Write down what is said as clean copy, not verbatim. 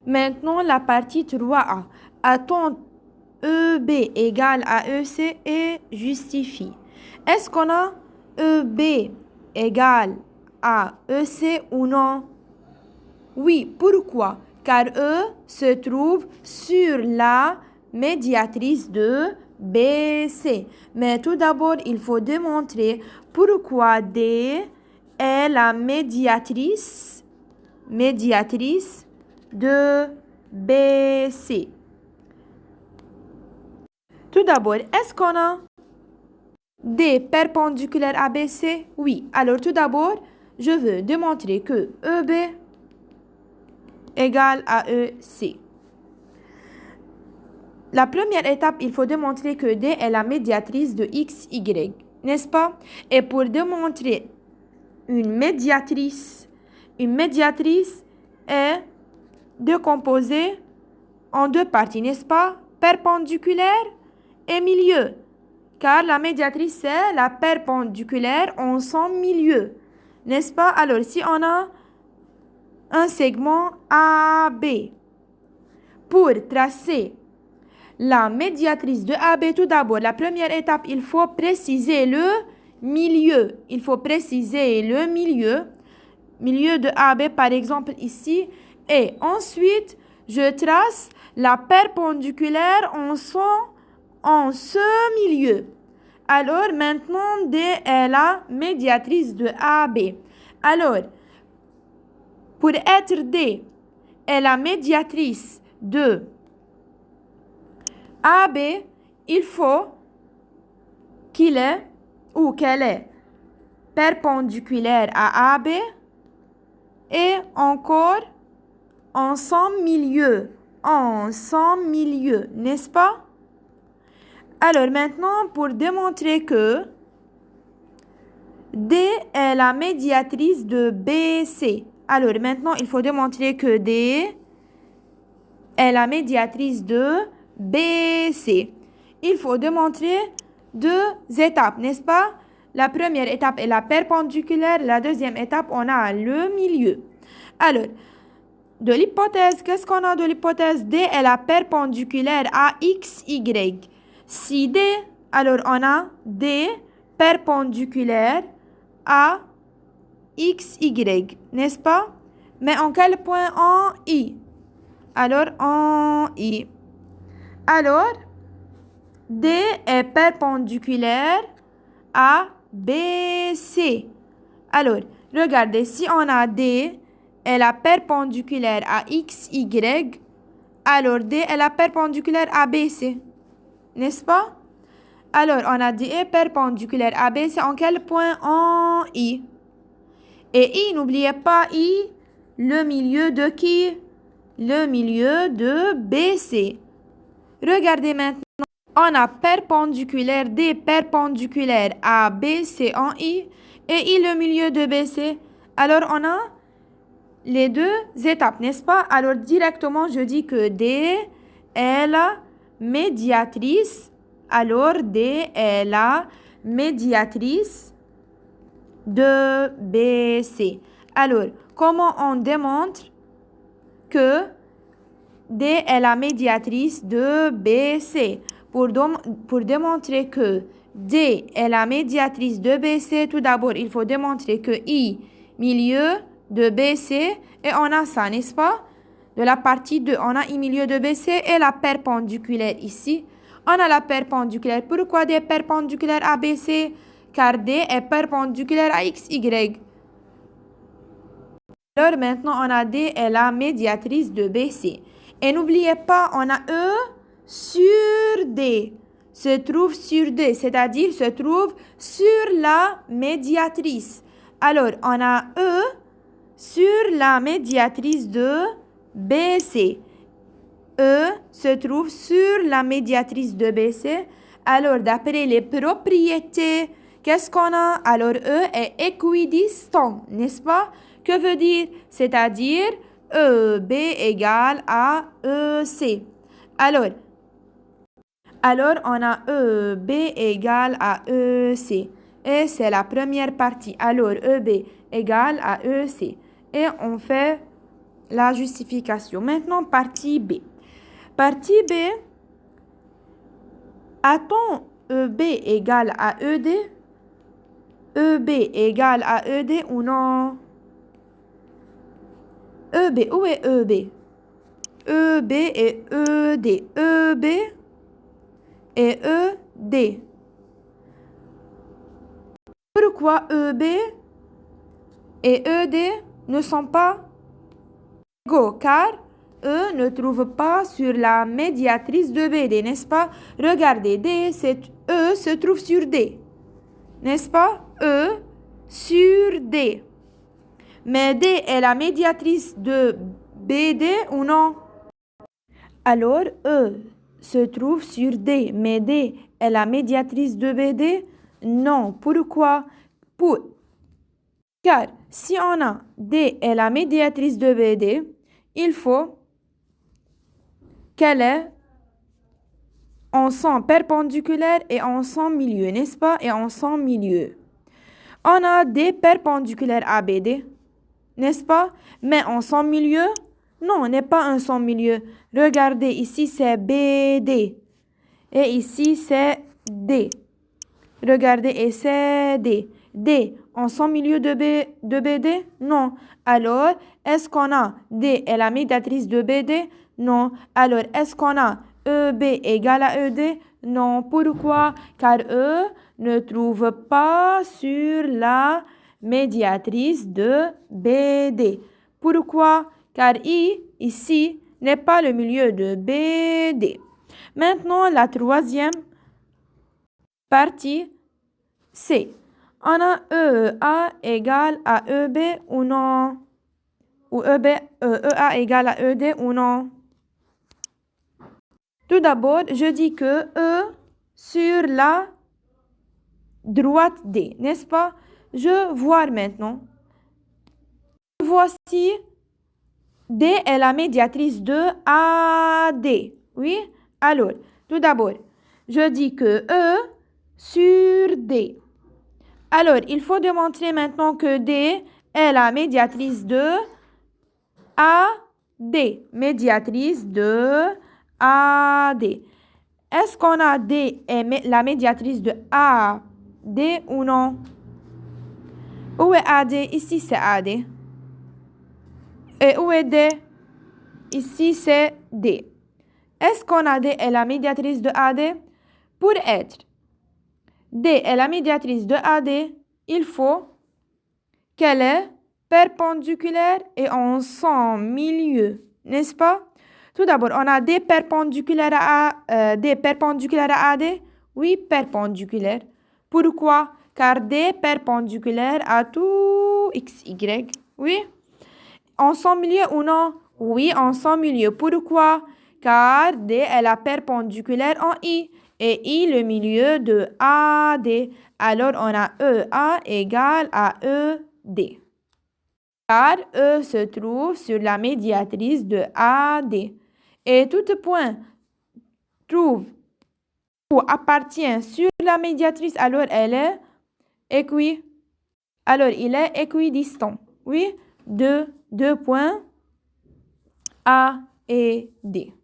Maintenant, la partie 3A. Attends EB égale à EC et justifie. Est-ce qu'on a EB égale à EC ou non? Oui, pourquoi? Car E se trouve sur la médiatrice de BC. Mais tout d'abord, il faut démontrer pourquoi D est la médiatrice de BC. Tout d'abord, est-ce qu'on a D perpendiculaire à BC? Oui. Alors tout d'abord, je veux démontrer que EB égale à EC. La première étape, il faut démontrer que D est la médiatrice de XY, n'est-ce pas? Et pour démontrer une médiatrice est décomposée en deux parties, n'est-ce pas? Perpendiculaire et milieu. Car la médiatrice, c'est la perpendiculaire en son milieu, n'est-ce pas? Alors, si on a un segment AB, pour tracer la médiatrice de AB, tout d'abord, la première étape, il faut préciser le milieu. Il faut préciser le milieu de AB, par exemple, ici. Et ensuite, je trace la perpendiculaire en ce milieu. Alors, maintenant, D est la médiatrice de AB. Alors, pour être D est la médiatrice de AB, il faut qu'il est ou qu'elle est perpendiculaire à AB et encore en son milieu, n'est-ce pas? Alors maintenant, pour démontrer que D est la médiatrice de BC. Alors maintenant, il faut démontrer que D est la médiatrice de BC. Il faut démontrer deux étapes, n'est-ce pas? La première étape est la perpendiculaire. La deuxième étape, on a le milieu. Alors, de l'hypothèse, qu'est-ce qu'on a de l'hypothèse? D est la perpendiculaire à XY. Si D, alors on a D perpendiculaire à XY, n'est-ce pas? Mais en quel point? En I. Alors, en I. Alors, D est perpendiculaire à BC. Alors, regardez, si on a D est la perpendiculaire à XY, alors D est la perpendiculaire à BC. N'est-ce pas? Alors, on a D est perpendiculaire à BC en quel point? En I. Et I, n'oubliez pas I, le milieu de qui? Le milieu de BC. Regardez maintenant. On a perpendiculaire D perpendiculaire à BC en I et I le milieu de BC. Alors, on a les deux étapes, n'est-ce pas? Alors, directement, je dis que D est la médiatrice. Alors, D est la médiatrice de BC. Alors, comment on démontre que D est la médiatrice de BC? Pour démontrer que D est la médiatrice de BC, tout d'abord, il faut démontrer que I, milieu de BC, et on a ça, n'est-ce pas? De la partie 2, on a I, milieu de BC, et la perpendiculaire ici. On a la perpendiculaire. Pourquoi D est perpendiculaire à BC? Car D est perpendiculaire à XY. Alors maintenant, on a D est la médiatrice de BC. Et n'oubliez pas, on a E sur D. Se trouve sur D, c'est-à-dire se trouve sur la médiatrice. Alors, on a E sur la médiatrice de BC. E se trouve sur la médiatrice de BC. Alors, d'après les propriétés, qu'est-ce qu'on a? Alors, E est équidistant, n'est-ce pas? Que veut dire? C'est-à-dire EB égale à EC. Alors, on a EB égale à EC. Et c'est la première partie. Alors, EB égale à EC. Et on fait la justification. Maintenant, partie B. Partie B, a-t-on EB égale à ED? EB égale à ED ou non? EB, où est EB? EB et ED. EB et ED. Pourquoi EB et ED ne sont pas égaux? Car E ne trouve pas sur la médiatrice de BD, n'est-ce pas? Regardez, E se trouve sur D, n'est-ce pas? E sur D. Mais D est la médiatrice de BD ou non? Alors, E se trouve sur D, mais D est la médiatrice de BD? Non. Pourquoi? Car si on a D est la médiatrice de BD, il faut qu'elle est en son perpendiculaire et en son milieu, n'est-ce pas? Et en son milieu. On a D perpendiculaire à BD, n'est-ce pas? Mais en son milieu, non, n'est pas un son milieu. Regardez, ici c'est BD. Et ici c'est D. Regardez, et c'est D. D en son milieu de BD? Non. Alors, est-ce qu'on a D est la médiatrice de BD? Non. Alors, est-ce qu'on a EB égale à ED? Non. Pourquoi? Car E ne trouve pas sur la médiatrice de BD. Pourquoi? Car I, ici, n'est pas le milieu de BD. Maintenant, la troisième partie, C. On a EA égale à EB ou non? Ou EA égale à ED ou non? Tout d'abord, je dis que E sur la droite D, n'est-ce pas? Je vois maintenant. Voici D est la médiatrice de AD. Oui? Alors, tout d'abord, je dis que E sur D. Alors, il faut démontrer maintenant que D est la médiatrice de AD. Médiatrice de AD. Est-ce qu'on a D est la médiatrice de AD ou non? Où est AD? Ici, c'est AD. Et où est D? Ici, c'est D. Est-ce qu'on a D est la médiatrice de AD? Pour être D est la médiatrice de AD, il faut qu'elle est perpendiculaire et en son milieu, n'est-ce pas? Tout d'abord, on a D perpendiculaire à D perpendiculaire à AD. Oui, perpendiculaire. Pourquoi? Car D perpendiculaire à tout XY. Oui. En son milieu ou non? Oui, en son milieu. Pourquoi? Car D est la perpendiculaire en I. Et I, le milieu de AD. Alors, on a EA égale à ED. Car E se trouve sur la médiatrice de AD. Et tout point trouve ou appartient sur la médiatrice, alors elle est alors il est équidistant. Oui, deux points A et D.